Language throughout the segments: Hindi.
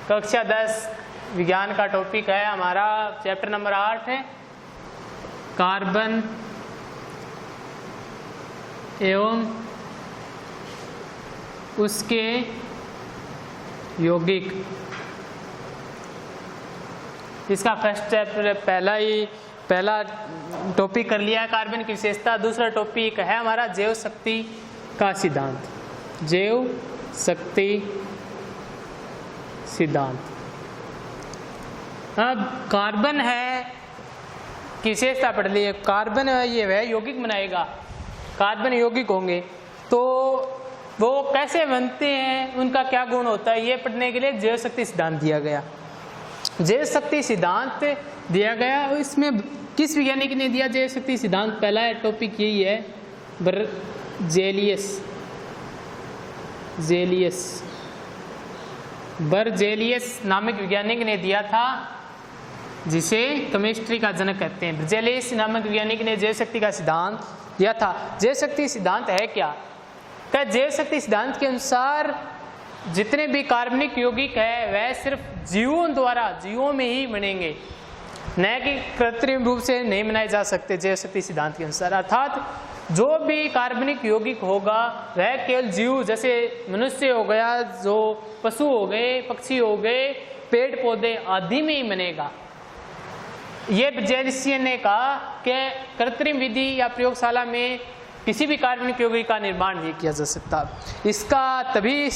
कक्षा 10 विज्ञान का टॉपिक है हमारा, चैप्टर नंबर 8 है कार्बन एवं उसके यौगिक। इसका फर्स्ट चैप्टर पहला टॉपिक कर लिया है कार्बन की विशेषता। दूसरा टॉपिक है हमारा जैव शक्ति का सिद्धांत। जैव शक्ति सिद्धांत। अब कार्बन है की विशेषता पढ़ ली है। कार्बन ये वह यौगिक बनाएगा, कार्बन यौगिक होंगे तो वो कैसे बनते हैं, उनका क्या गुण होता है, ये पढ़ने के लिए जैव शक्ति सिद्धांत दिया गया। जैव शक्ति सिद्धांत दिया गया, इसमें किस वैज्ञानिक ने दिया जैव शक्ति सिद्धांत? पहला टॉपिक यही है, बर्जेलियस नामक वैज्ञानिक ने दिया था, जिसे केमिस्ट्री का जनक कहते हैं। बर्जेलियस नामक वैज्ञानिक ने जैव शक्ति का सिद्धांत दिया था। जैव शक्ति सिद्धांत है क्या? जैव शक्ति सिद्धांत के अनुसार जितने भी कार्बनिक यौगिक है वह सिर्फ जीवों में ही बनेंगे, न कि कृत्रिम रूप से नहीं बनाए जा सकते। जैव शक्ति सिद्धांत के अनुसार अर्थात जो भी कार्बनिक यौगिक होगा वह केवल जीव, जैसे मनुष्य हो गया, जो पशु हो गए, पक्षी हो गए, पेड़ पौधे आदि में ही बनेगा। ये बर्जेलियस ने कहा कि कृत्रिम विधि या प्रयोगशाला में किसी भी कार्बनिक यौगिक का निर्माण नहीं किया जा सकता। इसका तभी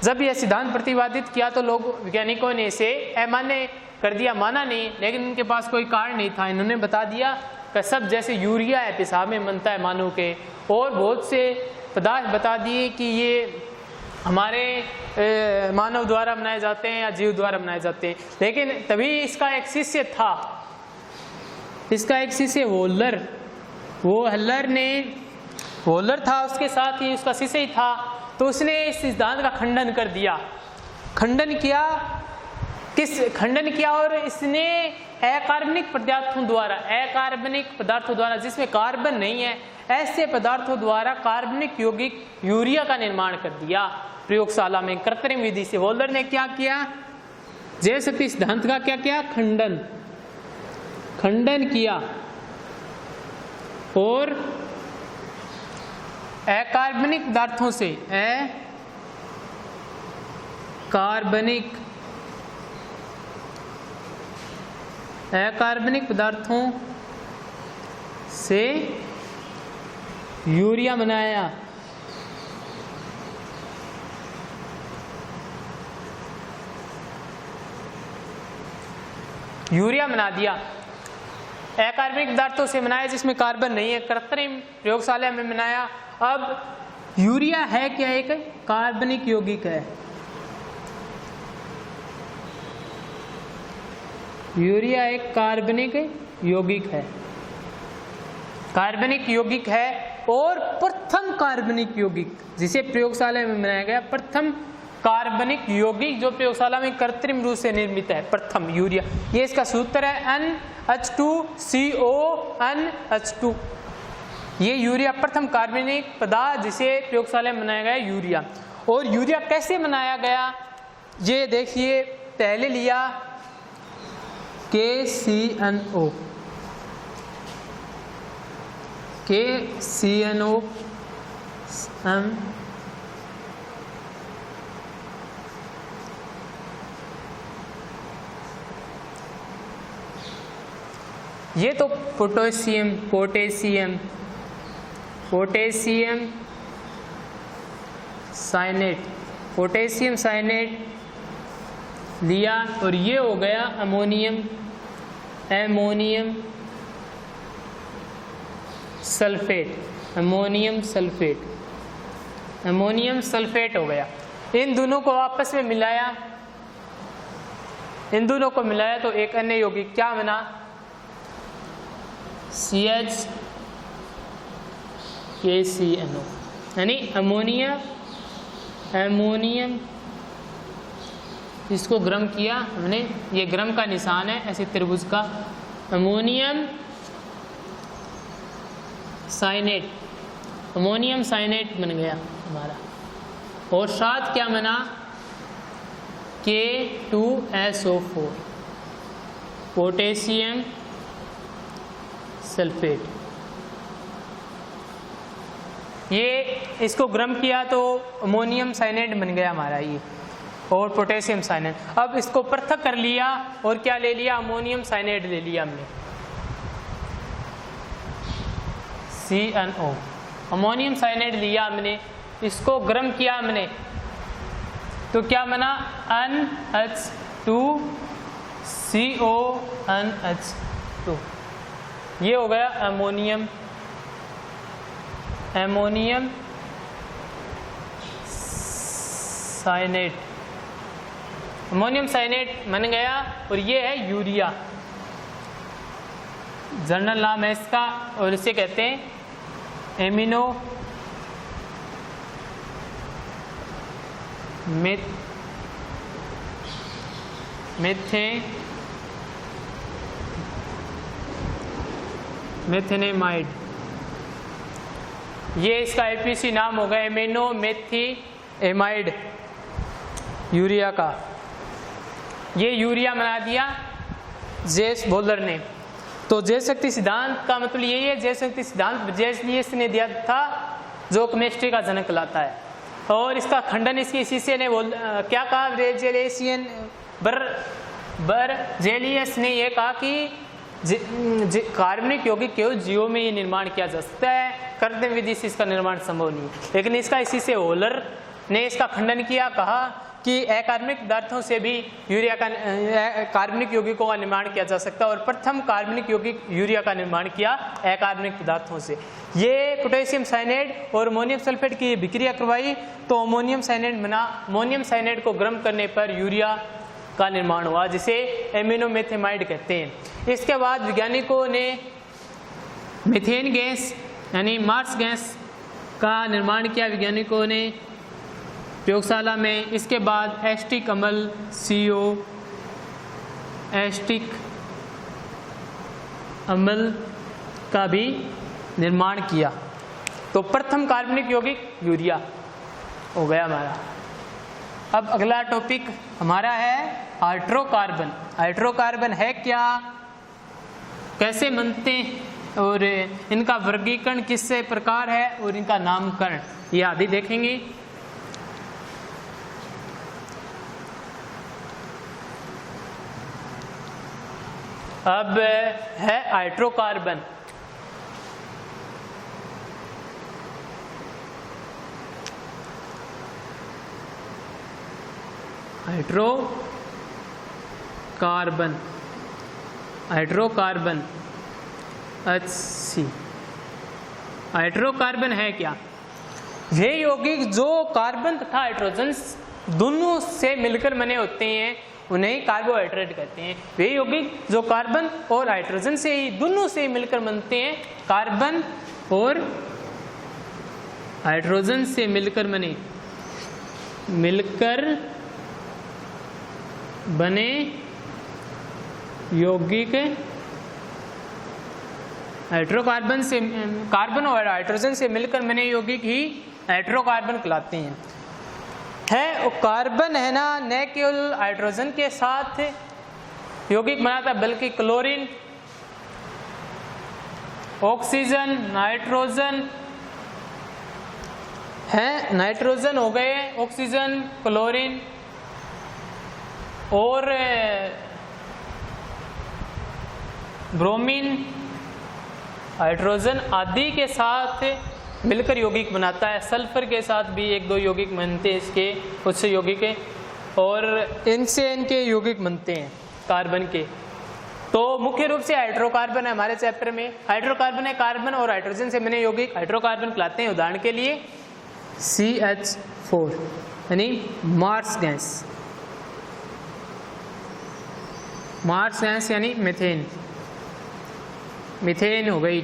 जब यह सिद्धांत प्रतिपादित किया तो लोग वैज्ञानिकों ने इसे अमान्य कर दिया, माना नहीं, लेकिन उनके पास कोई कारण नहीं था। इन्होंने बता दिया कि सब जैसे यूरिया है पेशाब में बनता है मानव के, और बहुत से पदार्थ बता दिए कि ये हमारे मानव द्वारा बनाए जाते हैं या जीव द्वारा बनाए जाते हैं। लेकिन तभी इसका एक शिष्य था, होलर था, उसके साथ ही उसका शिष्य ही था, तो उसने इस सिद्धांत का खंडन कर दिया। खंडन किया और इसने अकार्बनिक पदार्थों द्वारा जिसमें कार्बन नहीं है, ऐसे पदार्थों द्वारा कार्बनिक यौगिक यूरिया का निर्माण कर दिया प्रयोगशाला में कृत्रिम विधि से। होलर ने क्या किया? जैव शक्ति सिद्धांत का क्या किया? खंडन किया और अकार्बनिक पदार्थों से अकार्बनिक पदार्थों से यूरिया बनाया। यूरिया बना दिया, अकार्बनिक पदार्थों से बनाया जिसमें कार्बन नहीं है, कृत्रिम प्रयोगशाला में बनाया। अब यूरिया है क्या? एक कार्बनिक यौगिक है। यूरिया एक कार्बनिक यौगिक है और प्रथम कार्बनिक यौगिक जिसे प्रयोगशाला में बनाया गया, प्रथम कार्बनिक यौगिक जो प्रयोगशाला में कृत्रिम रूप से निर्मित है, प्रथम यूरिया। ये इसका सूत्र है NH2CO NH2। ये यूरिया प्रथम कार्बनिक पदार्थ जिसे प्रयोगशाला में बनाया गया यूरिया। और यूरिया कैसे बनाया गया ये देखिए, पहले लिया KCNO ये तो पोटेशियम साइनेट लिया, और ये हो गया अमोनियम सल्फेट हो गया। इन दोनों को आपस में मिलाया, तो एक अन्य यौगिक क्या बना? KCNO, यानी अमोनियम। इसको गर्म किया हमने, ये गर्म का निशान है ऐसे त्रिभुज का। अमोनियम साइनेट बन गया हमारा। और साथ क्या बना? K2SO4 potassium sulphate. ये इसको गर्म किया तो अमोनियम साइनाइड बन गया हमारा ये, और पोटेशियम साइनाइड। अब इसको पृथक कर लिया और क्या ले लिया, अमोनियम साइनाइड ले लिया हमने, CnO। अमोनियम साइनाइड लिया हमने, इसको गर्म किया हमने, तो क्या बना, NH2CONH2। ये हो गया अमोनियम साइनेट। अमोनियम साइनेट बन गया, और ये है यूरिया, जनरल नाम है इसका, और इसे कहते हैं एमिनो मेथेनेमाइड। ये इसका APC नाम होगा, एमिनो मेथिएमाइड, यूरिया का। ये यूरिया बना दिया जेस बोलर ने। तो जैव शक्ति सिद्धांत का मतलब यही है, जैव शक्ति सिद्धांत ब्रिजेलियस ने दिया था, जो केमिस्ट्री का जनक कहलाता है। और इसका खंडन इसके शीशे ने क्या कहा, बर्जेलियस ने यह कहा कि कार्बनिक यौगिक केवल जीवों में ये निर्माण किया जा सकता है, कृत्रिम विधि से इसका निर्माण संभव नहीं। लेकिन इसका इसी से होलर ने इसका खंडन किया, कहा कि अकार्बनिक पदार्थों से भी यूरिया का कार्बनिक यौगिकों का निर्माण किया जा सकता है, और प्रथम कार्बनिक यौगिक यूरिया का निर्माण किया अकार्बनिक पदार्थों से। ये पोटेशियम साइनाइड और अमोनियम सल्फेट की विक्रिया करवाई तो अमोनियम साइनाइड बना। अमोनियम साइनाइड को गर्म करने पर यूरिया का निर्माण हुआ, जिसे एमिनोमेथेमाइड कहते हैं। इसके बाद वैज्ञानिकों ने मीथेन गैस यानी मार्स गैस का निर्माण किया वैज्ञानिकों ने प्रयोगशाला में। इसके बाद एस्टिक अम्ल CO एस्टिक अम्ल का भी निर्माण किया। तो प्रथम कार्बनिक यौगिक यूरिया हो गया हमारा। अब अगला टॉपिक हमारा है हाइड्रोकार्बन। हाइड्रोकार्बन है क्या, कैसे बनते हैं, और इनका वर्गीकरण किस प्रकार है, और इनका नामकरण, ये आदि देखेंगे। अब है हाइड्रोकार्बन। Hydrocarbon HC। हाइड्रोकार्बन है क्या, वे यौगिक जो कार्बन तथा हाइड्रोजन दोनों से मिलकर बने होते हैं उन्हें कार्बोहाइड्रेट कहते हैं। वे यौगिक जो कार्बन और हाइड्रोजन से ही दोनों से मिलकर बनते हैं, कार्बन और हाइड्रोजन से मिलकर बने यौगिक हाइड्रोकार्बन से, कार्बन और हाइड्रोजन से मिलकर बने यौगिक ही हाइड्रोकार्बन कहलाते हैं। है कार्बन है ना, न केवल हाइड्रोजन के साथ यौगिक बनाता है, बल्कि क्लोरीन, ऑक्सीजन, नाइट्रोजन है, नाइट्रोजन हो गए, ऑक्सीजन, क्लोरीन और ब्रोमीन, हाइड्रोजन आदि के साथ मिलकर यौगिक बनाता है। सल्फर के साथ भी एक दो यौगिक बनते हैं इसके, उससे यौगिक है, और इनसे इनके यौगिक बनते हैं कार्बन के। तो मुख्य रूप से हाइड्रोकार्बन है हमारे चैप्टर में। हाइड्रोकार्बन है कार्बन और हाइड्रोजन से बने यौगिक हाइड्रोकार्बन कहलाते हैं। उदाहरण के लिए CH4 यानी मार्स गैस, मार्स गैस यानी मीथेन, मीथेन हो गई,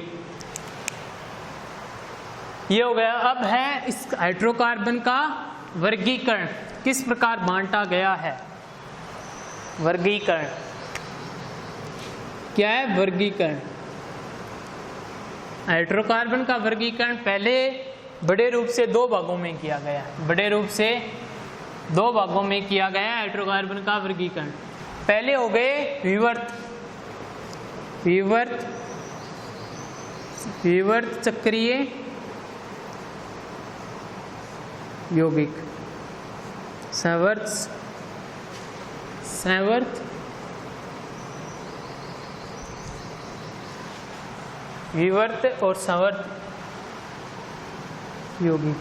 ये हो गया। अब है इस हाइड्रोकार्बन का वर्गीकरण, किस प्रकार बांटा गया है। वर्गीकरण क्या है, वर्गीकरण हाइड्रोकार्बन का वर्गीकरण पहले बड़े रूप से दो भागों में किया गया। बड़े रूप से दो भागों में किया गया हाइड्रोकार्बन का वर्गीकरण। पहले हो गए विवर्त, विवर्त विवर्त चक्रीय यौगिक, संवर्त संवर्त विवर्त और संवर्त यौगिक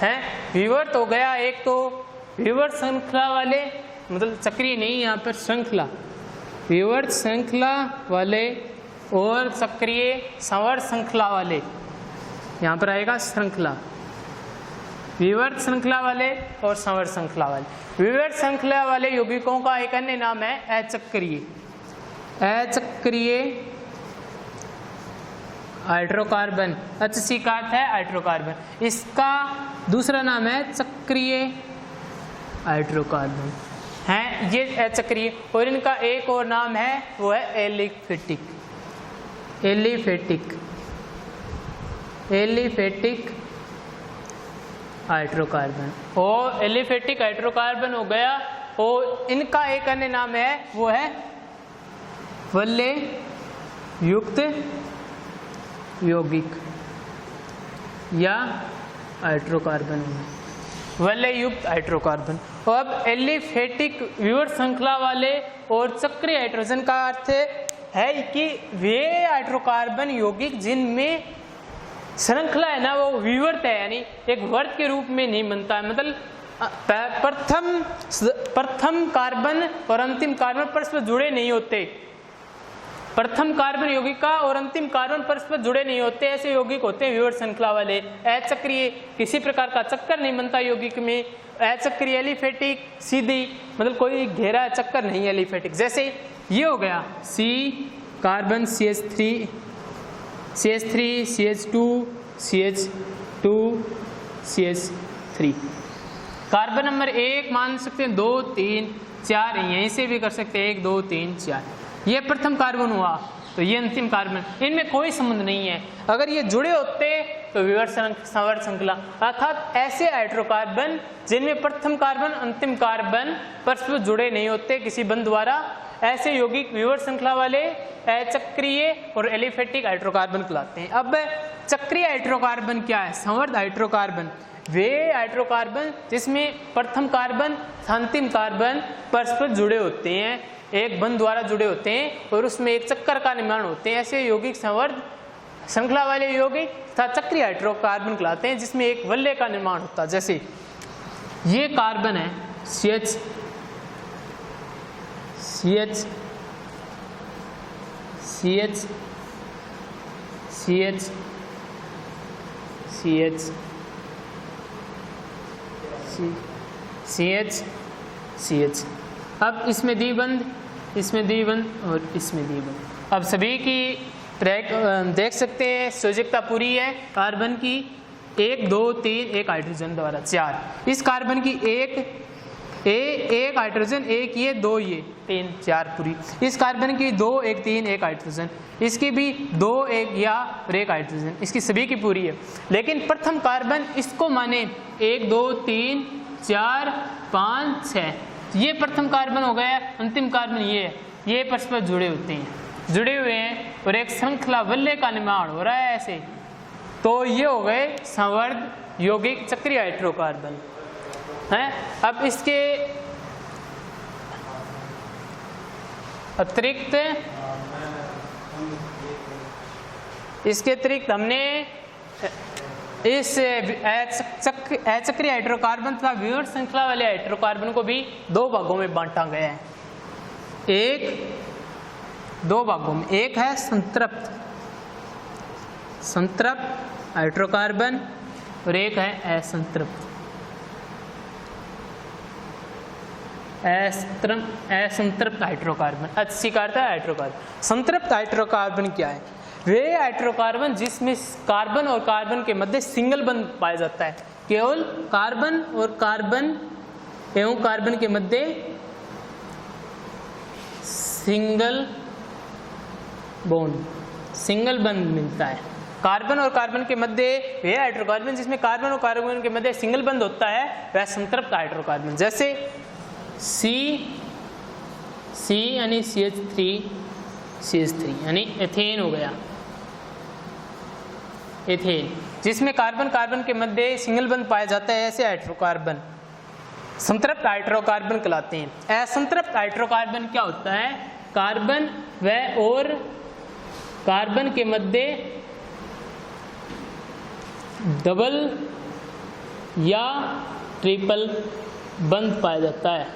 है। विवर्त हो गया एक तो विवर्त श्रृंखला वाले, मतलब चक्रीय नहीं, यहाँ पर श्रृंखला, विवर्त श्रृंखला वाले और चक्रीय संवर्त श्रृंखला वाले, यहाँ पर आएगा श्रृंखला, विवर्त श्रृंखला वाले और संवर्त श्रृंखला वाले। विवर्त श्रृंखला वाले यौगिकों का एक अन्य नाम है अचक्रीय, अचक्रीय हाइड्रोकार्बन, HC का अर्थ है हाइड्रोकार्बन, इसका दूसरा नाम है चक्रीय हाइड्रोकार्बन है, ये अचक्रीय। और इनका एक और नाम है वो है एलिफेटिक, एलिफेटिक, एलिफेटिक हाइड्रोकार्बन। और एलिफेटिक हाइड्रोकार्बन हो गया, और इनका एक अन्य नाम है वो है वलय युक्त यौगिक या हाइड्रोकार्बन, वलय युक्त हाइड्रोकार्बन। और अब एलिफेटिक विवर्त श्रृंखला वाले और चक्रीय हाइड्रोजन का अर्थ है कि वे हाइड्रोकार्बन यौगिक जिनमें श्रृंखला है ना वो विवर्त है, यानी एक वर्त के रूप में नहीं बनता है, मतलब प्रथम कार्बन और अंतिम कार्बन परस्पर जुड़े नहीं होते, प्रथम कार्बन यौगिका और अंतिम कार्बन परस्पर जुड़े नहीं होते, ऐसे यौगिक होते हैं विवर्त श्रृंखला वाले। अचक्रीय, किसी प्रकार का चक्कर नहीं बनता यौगिक में। अचक्रीय एलिफेटिक, सीधी, मतलब कोई घेरा चक्कर नहीं है एलिफेटिक। जैसे ये हो गया C carbon CH3 CH2 CH2 CH3, carbon number 1 मान सकते हैं, 2 3 4, यहीं से भी कर सकते हैं 1 2 3 4, ये प्रथम कार्बन हुआ तो ये अंतिम कार्बन, इनमें कोई संबंध नहीं है। अगर ये जुड़े होते तो विवर्त संवर्त श्रृंखला, अर्थात ऐसे हाइड्रोकार्बन जिनमें प्रथम कार्बन अंतिम कार्बन परस्पर जुड़े नहीं होते किसी बंध द्वारा, ऐसे यौगिक विवर्त श्रृंखला वाले अचक्रीय और एलिफेटिक हाइड्रोकार्बन कहलाते हैं। अब चक्रीय हाइड्रोकार्बन क्या है? संवर्त हाइड्रोकार्बन वे हाइड्रोकार्बन जिसमें प्रथम कार्बन अंतिम कार्बन परस्पर जुड़े होते हैं, एक बंध द्वारा जुड़े होते हैं और उसमें एक चक्कर का निर्माण होते हैं, ऐसे यौगिक संवर्त श्रृंखला वाले यौगिक तथा चक्रीय हाइड्रोकार्बन कहलाते हैं जिसमें एक वलय का निर्माण होता है। जैसे ये कार्बन है CH CH CH CH CH CH CH, अब इसमें द्विबंध, इसमें द्विबंध और इसमें द्विबंध। अब सभी की ट्रैक देख सकते हैं, संयोजकता पूरी है कार्बन की, 1 2 3 एक हाइड्रोजन द्वारा 4, इस कार्बन की एक हाइड्रोजन, एक ये, 2 ये, 3 4 पूरी, इस कार्बन की 2 1 3 एक हाइड्रोजन, इसकी भी 2 1 या और एक हाइड्रोजन, इसकी सभी की पूरी है। लेकिन प्रथम कार्बन इसको माने 1 2 3 4 5 6, ये प्रथम कार्बन हो गया, अंतिम कार्बन ये परस्पर जुड़े होते हैं, जुड़े हुए हैं और एक श्रृंखला वलय का निर्माण हो रहा है ऐसे, तो ये हो गए संवर्त यौगिक चक्रीय हाइड्रोकार्बन हैं। अब इसके अतिरिक्त हमने इस अचक्रीय हाइड्रोकार्बन तथा विवर्त श्रृंखला वाले हाइड्रोकार्बन को भी 2 भागों में बांटा गया है। 2 भागों में, एक है संतृप्त हाइड्रोकार्बन और एक है असंतृप्त हाइड्रोकार्बन। HC का अर्थ है हाइड्रोकार्बन। संतृप्त हाइड्रोकार्बन क्या है? वे हाइड्रोकार्बन जिसमें कार्बन और कार्बन के मध्य सिंगल बंध पाया जाता है, केवल कार्बन और कार्बन एवं कार्बन के मध्य सिंगल बंध मिलता है, कार्बन और कार्बन के मध्य वे हाइड्रोकार्बन जिसमें कार्बन और कार्बन के मध्य सिंगल बंध होता है वह संतृप्त हाइड्रोकार्बन, जैसे C यानी CH3 यानी एथेन हो गया, एथेन जिसमें कार्बन कार्बन के मध्य सिंगल बंध पाया जाता है, ऐसे हाइड्रोकार्बन संतृप्त हाइड्रोकार्बन कहलाते हैं। असंतृप्त हाइड्रोकार्बन क्या होता है? कार्बन व और कार्बन के मध्य डबल या ट्रिपल बंध पाया जाता है।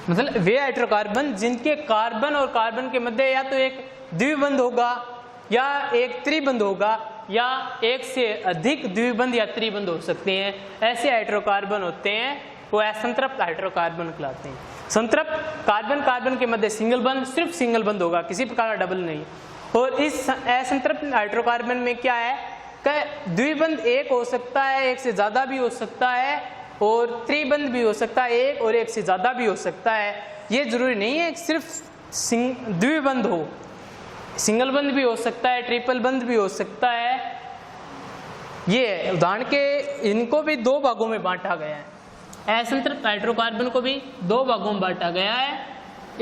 मतलब वे हाइड्रोकार्बन जिनके कार्बन और कार्बन के मध्य या तो एक द्विबंध होगा या एक त्रिबंध होगा या एक से अधिक द्विबंध या त्रिबंध हो सकते हैं, ऐसे हाइड्रोकार्बन होते हैं वो असंतृप्त हाइड्रोकार्बन कहलाते हैं। संतृप्त कार्बन कार्बन के मध्य सिंगल बंध, सिर्फ सिंगल बंध होगा, किसी प्रकार का डबल नहीं। और इस असंतृप्त हाइड्रोकार्बन में क्या है कि द्विबंध एक हो सकता है, एक से ज्यादा भी हो सकता है, और त्रिबंध भी हो सकता है, एक और एक से ज्यादा भी हो सकता है। ये जरूरी नहीं है सिर्फ द्विबंध हो, सिंगल बंध भी हो सकता है, ट्रिपल बंध भी हो सकता है। ये उदाहरण के इनको भी दो भागों में बांटा गया है। असंतृप्त हाइड्रोकार्बन को भी दो भागों में बांटा गया है।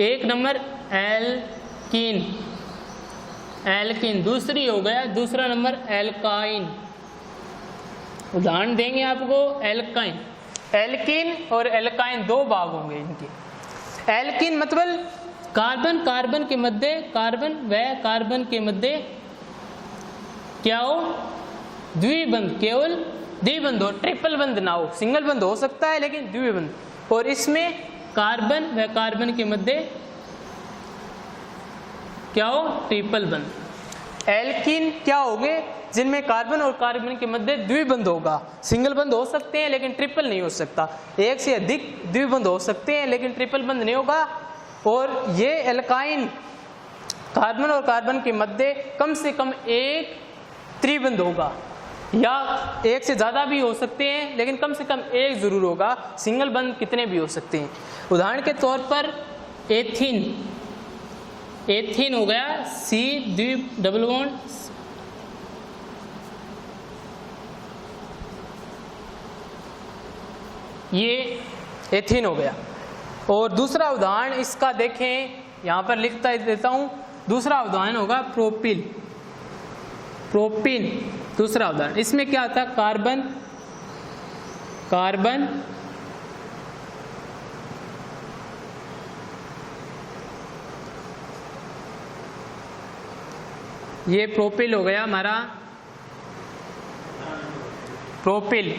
एक नंबर एल्कीन, एल्कीन दूसरी हो गया, दूसरा नंबर एल्काइन। उदाहरण देंगे आपको एल्काइन, एल्कीन और एल्काइन दो भाग होंगे इनके। एल्कीन मतलब कार्बन कार्बन के मध्य, कार्बन व कार्बन के मध्य क्या हो? द्विबंध, केवल द्विबंध हो, ट्रिपल बंध ना हो। सिंगल बंध हो सकता है लेकिन द्विबंध। और इसमें कार्बन व कार्बन के मध्य क्या हो? ट्रिपल बंध। एल्कीन क्या होंगे? जिनमें कार्बन और कार्बन के मध्य द्विबंध होगा। सिंगल बंध हो सकते हैं लेकिन ट्रिपल नहीं हो सकता, एक से अधिक द्विबंध हो सकते हैं लेकिन ट्रिपल बंध नहीं होगा। और ये एल्काइन कार्बन और कार्बन के मध्य कम से कम एक त्रिबंध होगा, या एक से ज़्यादा भी हो सकते हैं लेकिन कम से कम एक जरूर होगा। सिंगल बंध कितने भी हो सकते हैं। उदाहरण के तौर पर एथीन, एथीन हो गया C डबल बॉन्ड, ये एथीन हो गया। और दूसरा उदाहरण इसका देखें, यहाँ पर लिखता देता हूँ। दूसरा उदाहरण होगा प्रोपिल, प्रोपिन दूसरा उदाहरण। इसमें क्या होता है? कार्बन कार्बन ये प्रोपिल हो गया हमारा, प्रोपिल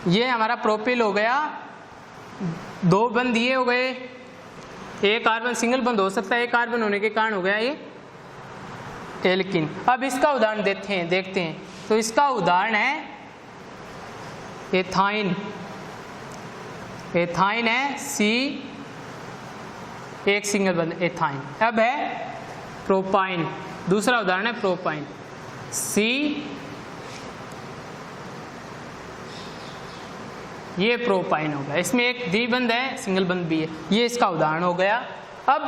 ये हमारा प्रोपिल हो गया। दो बंध ये हो गए, एक कार्बन सिंगल बंध हो सकता है, एक कार्बन होने के कारण हो गया ये एल्कीन। अब इसका उदाहरण देखते हैं। तो इसका उदाहरण है एथाइन, एथाइन है C एक सिंगल बंध एथाइन। अब है प्रोपाइन, दूसरा उदाहरण है प्रोपाइन C, ये प्रोपाइन होगा। इसमें एक द्विबंध है, सिंगल बंध भी है। ये इसका उदाहरण हो गया। अब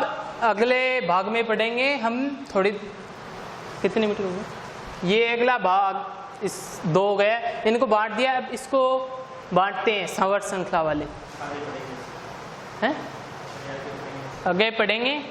अगले भाग में पढ़ेंगे हम थोड़ी, कितने मीटर हो गए? ये अगला भाग इस दो हो गया, इनको बांट दिया। अब इसको बांटते हैं संवर्त श्रृंखला वाले हैं, आगे पढ़ेंगे।